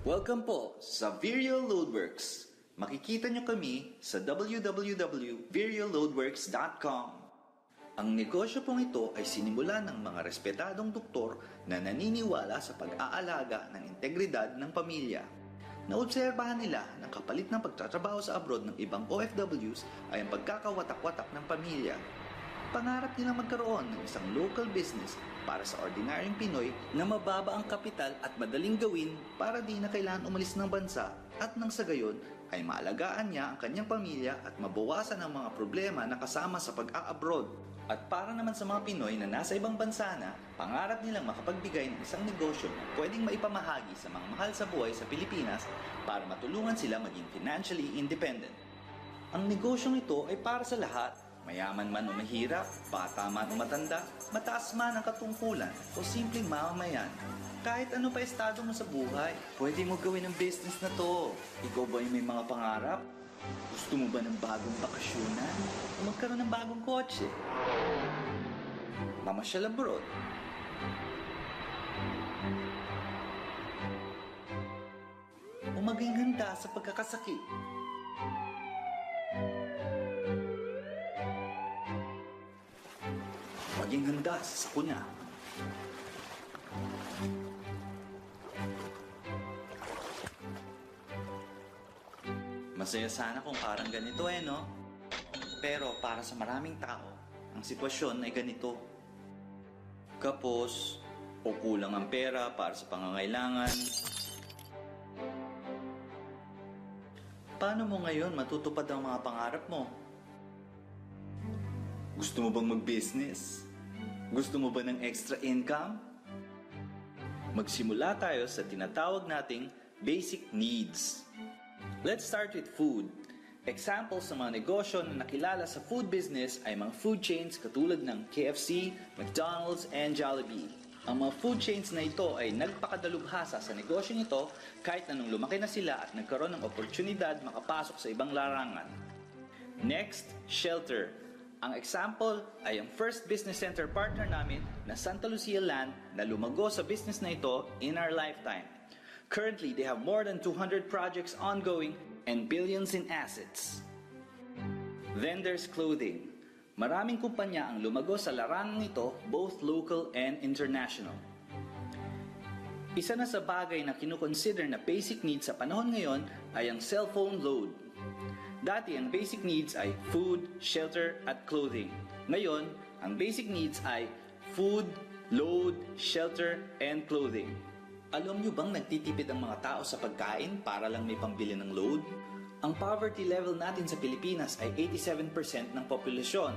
Welcome po sa Vireo Loadworks. Makikita nyo kami sa www.vireoloadworks.com. Ang negosyo pong ito ay sinimula ng mga respetadong doktor na naniniwala sa pag-aalaga ng integridad ng pamilya. Naobserbahan nila na kapalit ng pagtatrabaho sa abroad ng ibang OFWs ay ang pagkakawatak-watak ng pamilya. Pangarap nilang magkaroon ng isang local business para sa ordinaryong Pinoy na mababa ang kapital at madaling gawin para di na kailangan umalis ng bansa at nang sa gayon ay maalagaan niya ang kanyang pamilya at mabawasan ang mga problema na kasama sa pag-a-abroad. At para naman sa mga Pinoy na nasa ibang bansa na, pangarap nilang makapagbigay ng isang negosyo na pwedeng maipamahagi sa mga mahal sa buhay sa Pilipinas para matulungan sila maging financially independent. Ang negosyong ito ay para sa lahat. Mayaman man o mahirap, bata man o matanda, mataas man ang katungkulan o simpleng mamamayan. Kahit ano pa estado mo sa buhay, pwede mo gawin ang business na to. Ikaw ba yung may mga pangarap? Gusto mo ba ng bagong bakasyonan? O magkaroon ng bagong kotse? Mamasyal abroad? O maging handa sa pagkakasakit? Maging handa sa sakuna. Masaya sana kung parang ganito no? Pero para sa maraming tao, ang sitwasyon ay ganito. Kapos o kulang ang pera para sa pangangailangan. Paano mo ngayon matutupad ang mga pangarap mo? Gusto mo bang mag-business? Gusto mo ba ng extra income? Magsimula tayo sa tinatawag nating basic needs. Let's start with food. Examples ng mga negosyo na nakilala sa food business ay mga food chains katulad ng KFC, McDonald's, and Jollibee. Ang mga food chains na ito ay nagpakadalubhasa sa negosyong ito kahit na nung lumaki na sila at nagkaroon ng oportunidad makapasok sa ibang larangan. Next, shelter. Ang example ay ang first business center partner namin na Santa Lucia Land na lumago sa business na ito in our lifetime. Currently, they have more than 200 projects ongoing and billions in assets. Then there's clothing. Maraming kumpanya ang lumago sa larangang ito, both local and international. Isa na sa bagay na kinukonsider na basic needs sa panahon ngayon ay ang cellphone load. Dati ang basic needs ay food, shelter, at clothing. Ngayon, ang basic needs ay food, load, shelter, and clothing. Alam nyo bang nagtitipid ang mga tao sa pagkain para lang may pambili ng load? Ang poverty level natin sa Pilipinas ay 87% ng populasyon.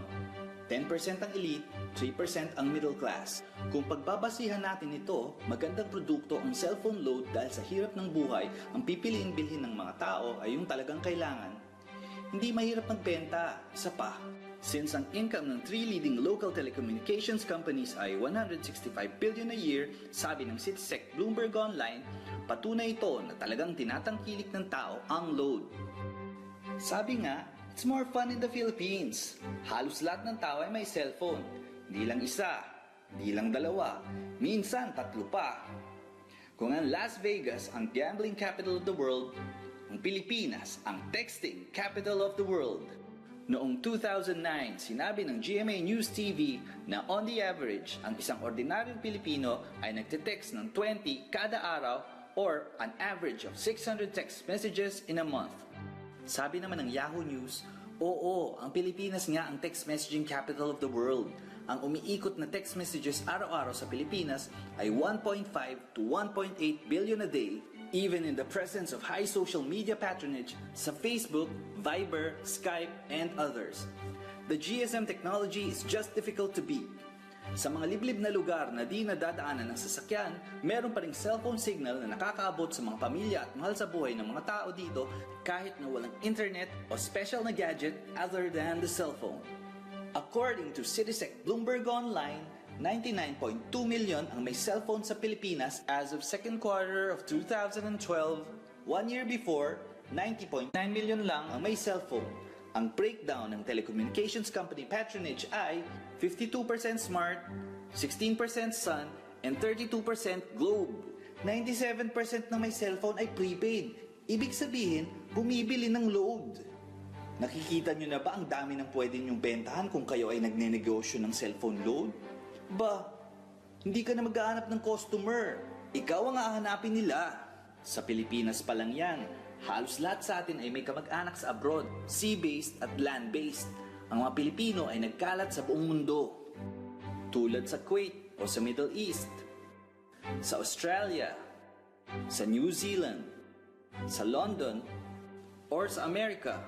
10% ang elite, 3% ang middle class. Kung pagbabasihan natin ito, magandang produkto ang cellphone load dahil sa hirap ng buhay, ang pipiliing bilhin ng mga tao ay yung talagang kailangan. Hindi mahirap magbenta, isa pa. Since ang income ng 3 leading local telecommunications companies ay 165 billion a year, sabi ng Citysec Bloomberg Online, patunay ito na talagang tinatangkilik ng tao ang load. Sabi nga, it's more fun in the Philippines. Halos lahat ng tao ay may cellphone. Di lang isa, di lang dalawa, minsan 3 pa. Kung ang Las Vegas ang gambling capital of the world, ang Pilipinas ang texting capital of the world. Noong 2009, sinabi ng GMA News TV na on the average, ang isang ordinaryong Pilipino ay nagte-text ng 20 kada araw or an average of 600 text messages in a month. Sabi naman ng Yahoo News, oo, ang Pilipinas nga ang text messaging capital of the world. Ang umiikot na text messages araw-araw sa Pilipinas ay 1.5 to 1.8 billion a day, even in the presence of high social media patronage sa Facebook, Viber, Skype, and others. The GSM technology is just difficult to beat. Sa mga liblib na lugar na di nadadaanan ng sasakyan, meron pa ring cellphone signal na nakakaabot sa mga pamilya at mahal sa buhay ng mga tao dito kahit na walang internet o special na gadget other than the cellphone. According to Citysec Bloomberg Online, 99.2 million ang may cellphone sa Pilipinas as of second quarter of 2012. 1 year before, 90.9 million lang ang may cellphone. Ang breakdown ng telecommunications company patronage ay 52% Smart, 16% Sun, and 32% Globe. 97% ng may cellphone ay prepaid. Ibig sabihin, bumibili ng load. Nakikita nyo na ba ang dami ng pwede nyong bentahan kung kayo ay nagnenegosyo ng cellphone load? Ba, hindi ka na mag-aanap ng customer. Ikaw ang hahanapin nila. Sa Pilipinas pa lang yan. Halos lahat sa atin ay may kamag-anak sa abroad, sea-based at land-based. Ang mga Pilipino ay nagkalat sa buong mundo. Tulad sa Kuwait o sa Middle East, sa Australia, sa New Zealand, sa London, or sa Amerika.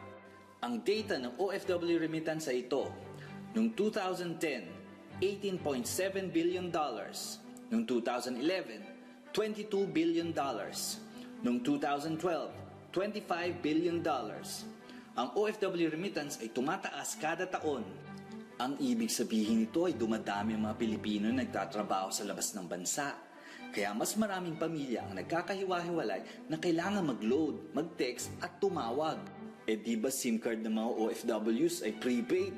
Ang data ng OFW remittance ay ito. Noong 2010, $18.7 billion. Noong 2011, $22 billion. Noong 2012, $25 billion. Ang OFW remittance ay tumataas kada taon. Ang ibig sabihin nito ay dumadami ang mga Pilipino na nagtatrabaho sa labas ng bansa. Kaya mas maraming pamilya ang nagkakahiwa-hiwalay na kailangan mag-load, mag-text at tumawag. Eh di ba SIM card ng mga OFWs ay prepaid?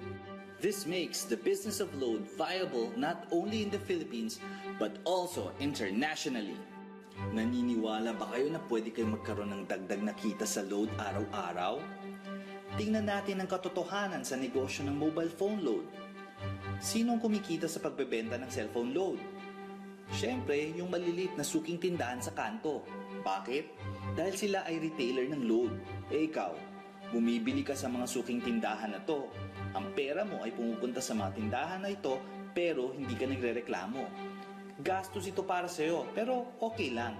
This makes the business of load viable not only in the Philippines but also internationally. Naniniwala ba kayo na pwede kayong magkaroon ng dagdag na kita sa load araw-araw? Tingnan natin ang katotohanan sa negosyo ng mobile phone load. Sino ang kumikita sa pagbebenta ng cellphone load? Siyempre, yung maliliit na suking tindahan sa kanto. Bakit? Dahil sila ay retailer ng load. Eh ikaw, bumibili ka sa mga suking tindahan na to. Ang pera mo ay pumupunta sa mga tindahan na ito pero hindi ka nagrereklamo. Gastos ito para sa'yo pero okay lang.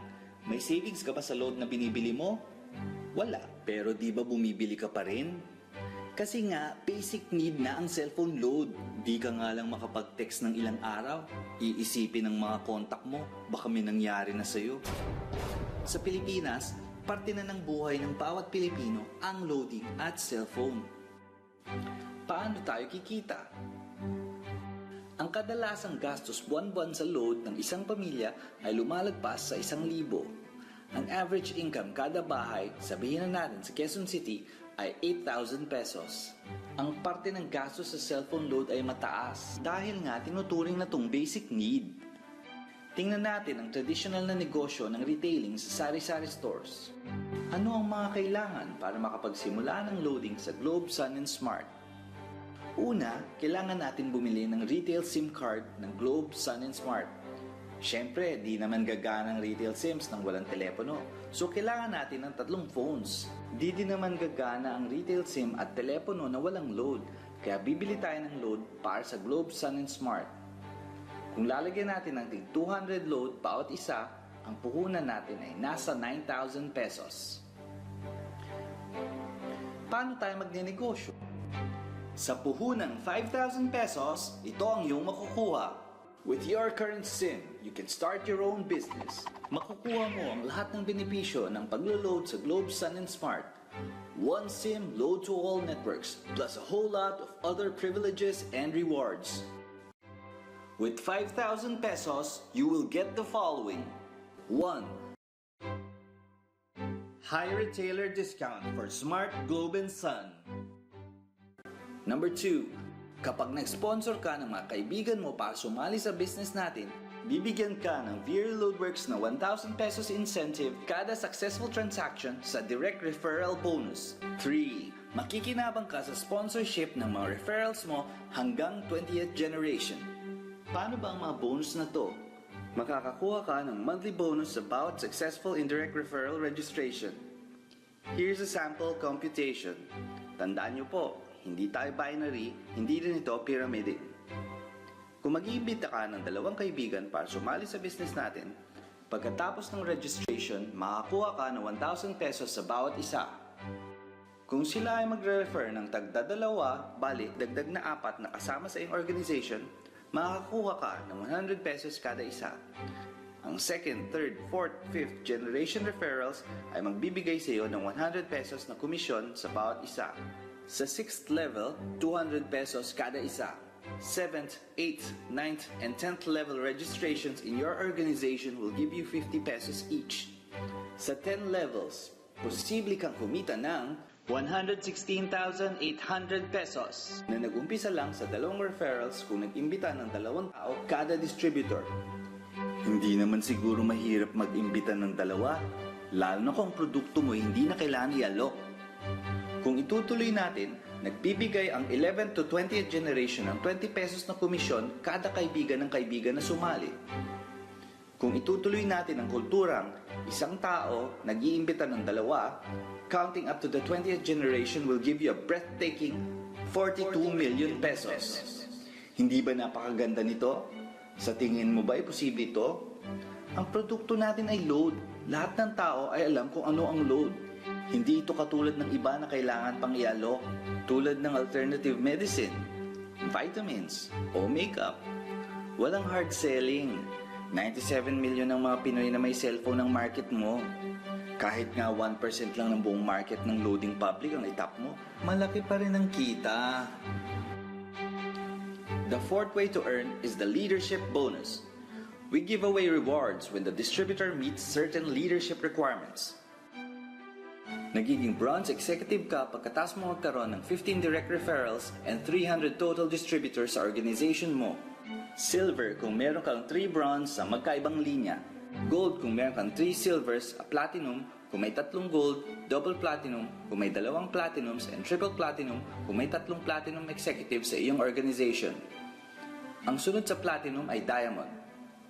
May savings ka ba sa load na binibili mo? Wala. Pero di ba bumibili ka pa rin? Kasi nga, basic need na ang cellphone load. Di ka nga lang makapag-text ng ilang araw. Iisipin ng mga kontak mo, baka may nangyari na sa'yo. Sa Pilipinas, parte na ng buhay ng bawat Pilipino ang loading at cellphone. Paano tayo kikita? Ang kadalasang gastos buwan-buwan sa load ng isang pamilya ay lumalagpas sa 1,000. Ang average income kada bahay, sabihin na natin sa Quezon City, ay 8,000 pesos. Ang parte ng gastos sa cellphone load ay mataas dahil nga tinuturing na tong basic need. Tingnan natin ang traditional na negosyo ng retailing sa sari-sari stores. Ano ang mga kailangan para makapagsimula ng loading sa Globe, Sun, and Smart? Una, kailangan natin bumili ng retail SIM card ng Globe, Sun, and Smart. Siyempre, di naman gagana ng retail SIMs nang walang telepono. So, kailangan natin ng 3 phones. Di din naman gagana ang retail SIM at telepono na walang load. Kaya bibili tayo ng load para sa Globe, Sun, and Smart. Kung lalagyan natin ng 200 load bawat isa, ang puhunan natin ay nasa 9,000 pesos. Paano tayo magnenegosyo? Sa puhunang 5,000 pesos, ito ang iyong makukuha. With your current SIM, you can start your own business. Makukuha mo ang lahat ng benepisyo ng paglo-load sa Globe, Sun, and Smart. One SIM load to all networks, plus a whole lot of other privileges and rewards. With 5,000 pesos, you will get the following. 1. High retailer discount for Smart, Globe, and Sun. Number 2. Kapag nag-sponsor ka ng mga kaibigan mo para sumali sa business natin, bibigyan ka ng Veer Loadworks na 1,000 pesos incentive kada successful transaction sa direct referral bonus. 3. Makikinabang ka sa sponsorship ng mga referrals mo hanggang 20th generation. Paano ba ang mga bonus na to? Makakakuha ka ng monthly bonus sa bawat successful indirect referral registration. Here's a sample computation. Tandaan nyo po, hindi tayo binary, hindi din ito pyramid. Kung mag-iimbita ka ng 2 kaibigan para sumali sa business natin, pagkatapos ng registration, makakuha ka ng 1,000 pesos sa bawat isa. Kung sila ay magre-refer ng tagda 2, bali dagdag na 4 na kasama sa iyong organization, makakakuha ka ng 100 pesos kada isa. Ang 2nd, 3rd, 4th, 5th generation referrals ay magbibigay sa iyo ng 100 pesos na komisyon sa bawat isa. Sa 6th level, 200 pesos kada isa. 7th, 8th, 9th, and 10th level registrations in your organization will give you 50 pesos each. Sa 10 levels, posible kang kumita ng 116,800 pesos na nag-umpisa lang sa 2 referrals kung nag-imbita ng 2 tao kada distributor. Hindi naman siguro mahirap mag-imbita ng dalawa, lalo na kung ang produkto mo hindi na kailangan i-alok. Kung itutuloy natin, nagbibigay ang 11th to 20th generation ng 20 pesos na komisyon kada kaibigan ng kaibigan na sumali. Kung itutuloy natin ang kulturang isang tao nag-iimbita ng dalawa, counting up to the 20th generation will give you a breathtaking 42 million pesos. Hindi ba napakaganda nito? Sa tingin mo ba ay posible ito? Ang produkto natin ay load. Lahat ng tao ay alam kung ano ang load. Hindi ito katulad ng iba na kailangan pang ialok, tulad ng alternative medicine, vitamins, o makeup. Walang hard selling. 97 million ang mga Pinoy na may cellphone ng market mo. Kahit nga 1% lang ng buong market ng loading public ang itap mo, malaki pa rin ang kita. The fourth way to earn is the leadership bonus. We give away rewards when the distributor meets certain leadership requirements. Nagiging bronze executive ka pagkatapos mo magkaroon ng 15 direct referrals and 300 total distributors sa organization mo. Silver kung meron kang 3 bronze sa magkaibang linya. Gold kung meron kang 3 silvers, a platinum kung may 3 gold, double platinum kung may 2 platinums, and triple platinum kung may 3 platinum executives sa iyong organization. Ang sunod sa platinum ay diamond,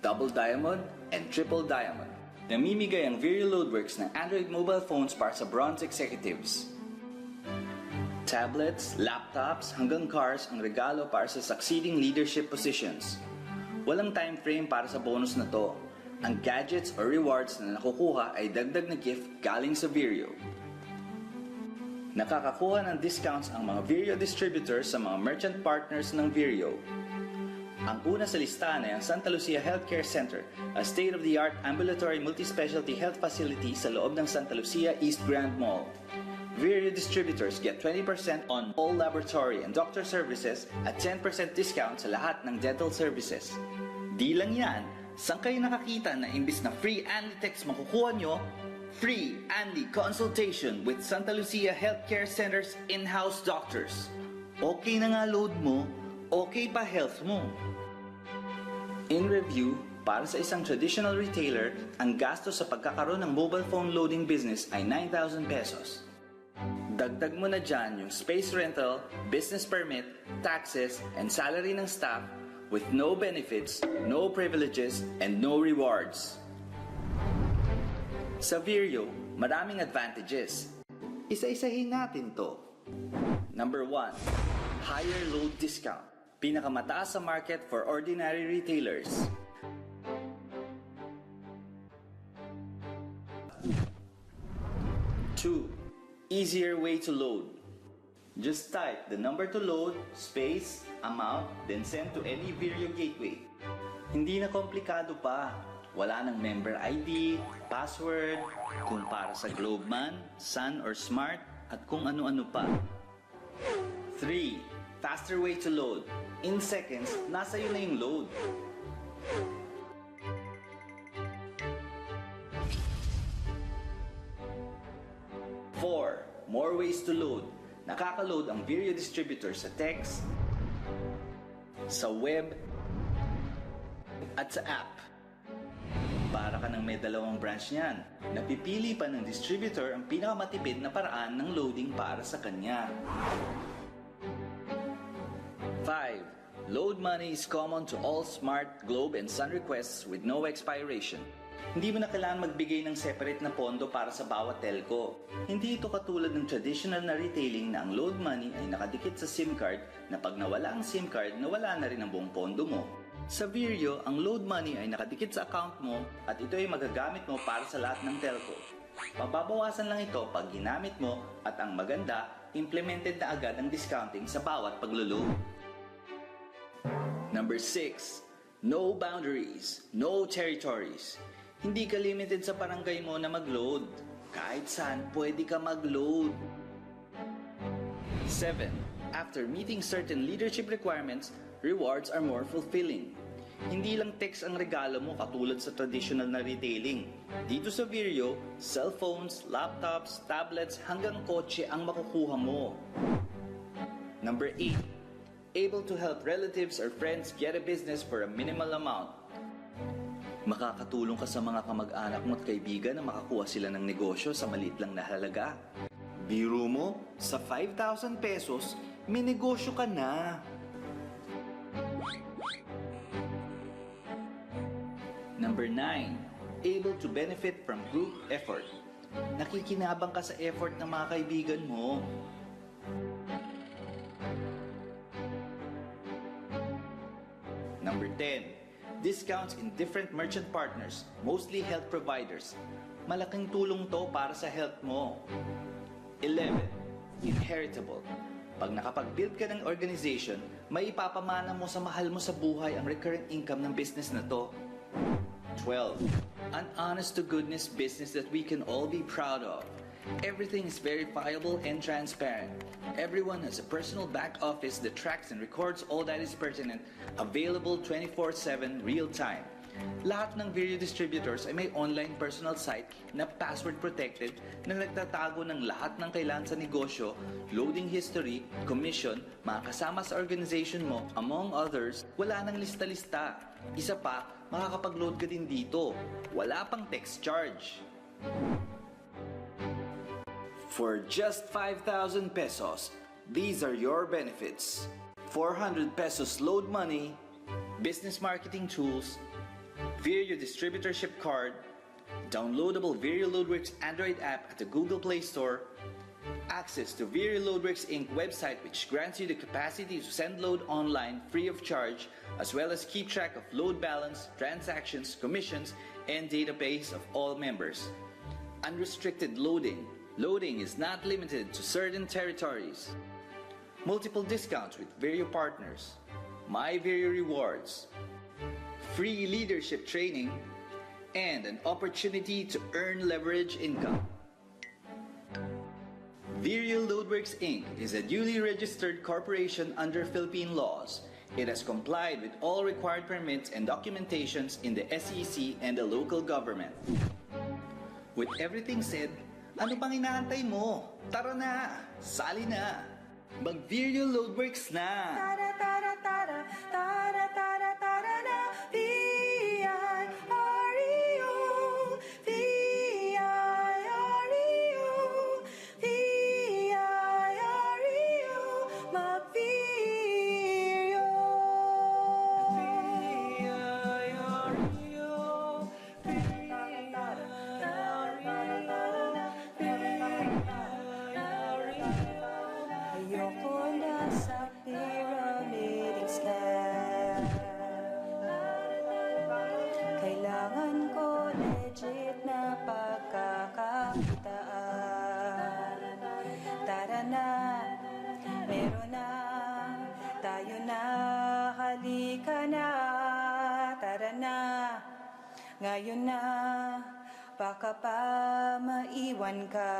double diamond, and triple diamond. Namimigay ang Vireo Loadworks ng Android mobile phones para sa bronze executives. Tablets, laptops, hanggang cars ang regalo para sa succeeding leadership positions. Walang time frame para sa bonus na to. Ang gadgets or rewards na nakukuha ay dagdag na gift galing sa Vireo. Nakakakuha ng discounts ang mga Vireo distributors sa mga merchant partners ng Vireo. Ang una sa listahan ay ang Santa Lucia Healthcare Center, a state-of-the-art ambulatory multi-specialty health facility sa loob ng Santa Lucia East Grand Mall. Vireo distributors get 20% on all laboratory and doctor services at 10% discount sa lahat ng dental services. Di lang yan, saan kayo nakakita na imbis na free Anli Text makukuha nyo, free Anli consultation with Santa Lucia Healthcare Center's in-house doctors. Okay na nga load mo, okay pa health mo. In review, para sa isang traditional retailer, ang gasto sa pagkakaroon ng mobile phone loading business ay 9,000 pesos. Dagdag mo na dyan yung space rental, business permit, taxes, and salary ng staff with no benefits, no privileges, and no rewards. Sa Vireo, maraming advantages. Isa-isahin natin to. Number 1, higher load discount. Pinakamataas sa market for ordinary retailers. Two, easier way to load. Just type the number to load, space, amount, then send to any Vireo gateway. Hindi na komplikado pa. Wala nang member ID, password, kung para sa Globe man, Sun or Smart, at kung ano-ano pa. 3. Faster way to load. In seconds, nasa iyo na yung load. 4. More ways to load. Nakaka-load ang Vireo distributor sa text, sa web, at sa app. Para ka nang may 2 branch niyan. Napipili pa ng distributor ang pinakamatipid na paraan ng loading para sa kanya. 5. Load money is common to all Smart, Globe, and Sun requests with no expiration. Hindi mo na kailangan magbigay ng separate na pondo para sa bawat telco. Hindi ito katulad ng traditional na retailing na ang load money ay nakadikit sa SIM card na pag nawala ang SIM card, nawala na rin ang buong pondo mo. Sa Vireo, ang load money ay nakadikit sa account mo at ito ay magagamit mo para sa lahat ng telco. Pababawasan lang ito pag ginamit mo at ang maganda, implemented na agad ang discounting sa bawat paglo-load. Number 6. No boundaries, no territories. Hindi ka limited sa barangay mo na mag-load. Kahit saan, pwede ka mag-load. 7. After meeting certain leadership requirements, rewards are more fulfilling. Hindi lang text ang regalo mo katulad sa traditional na retailing. Dito sa Vireo, cellphones, laptops, tablets, hanggang kotse ang makukuha mo. Number 8. Able to help relatives or friends get a business for a minimal amount. Makakatulong ka sa mga kamag-anak mo at kaibigan na makakuha sila ng negosyo sa maliit lang na halaga. Biro mo, sa 5,000 pesos, may negosyo ka na. Number 9, able to benefit from group effort. Nakikinabang ka sa effort ng mga kaibigan mo. Number 10, discounts in different merchant partners, mostly health providers. Malaking tulong to para sa health mo. 11, inheritable. Pag nakapag-build ka ng organization, may ipapamana mo sa mahal mo sa buhay ang recurrent income ng business na to. 12, an honest-to-goodness business that we can all be proud of. Everything is verifiable and transparent. Everyone has a personal back office that tracks and records all that is pertinent, available 24/7 real-time. Lahat ng video distributors ay may online personal site na password protected na nagtatago ng lahat ng kailangan sa negosyo, loading history, commission, mga kasama sa organization mo, among others. Wala nang lista-lista. Isa pa, makakapag-load ka din dito. Wala pang text charge. For just 5,000 pesos, these are your benefits. 400 pesos load money, business marketing tools, Vireo distributorship card, downloadable Vireo Loadworks Android app at the Google Play Store, access to Vireo Loadworks Inc. website which grants you the capacity to send load online free of charge, as well as keep track of load balance, transactions, commissions, and database of all members. Unrestricted loading. Loading is not limited to certain territories. Multiple discounts with Vireo partners. My Vireo Rewards. Free leadership training. And an opportunity to earn leverage income. Vireo Loadworks Inc. is a duly registered corporation under Philippine laws. It has complied with all required permits and documentations in the SEC and the local government. With everything said, ano pang inaantay mo? Tara na! Sali na! Mag-Vireo Loadworks na! Tara, tara, tara, tara, tara, tara na! V-I-R-E-O, V-I-R-E-O, V-I-R-E-O, mag-Vireo! V-I-R-E-O, ayoko na sa pyramid scam. Kailangan ko legit na pagkakakitaan. Tara na, meron na, tayo na, halika na. Tara na, ngayon na, baka pa maiwan ka.